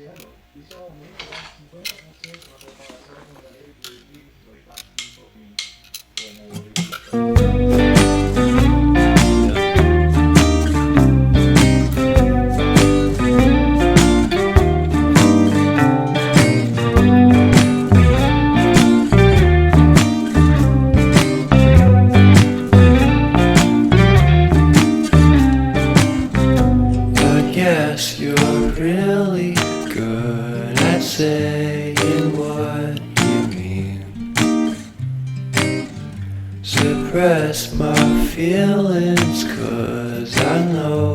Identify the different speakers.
Speaker 1: Isso aumenta quase 50% na comparação com a lei de 2022, tá?
Speaker 2: Yes, you're really good at saying what you mean. Suppress my feelings, 'cause I know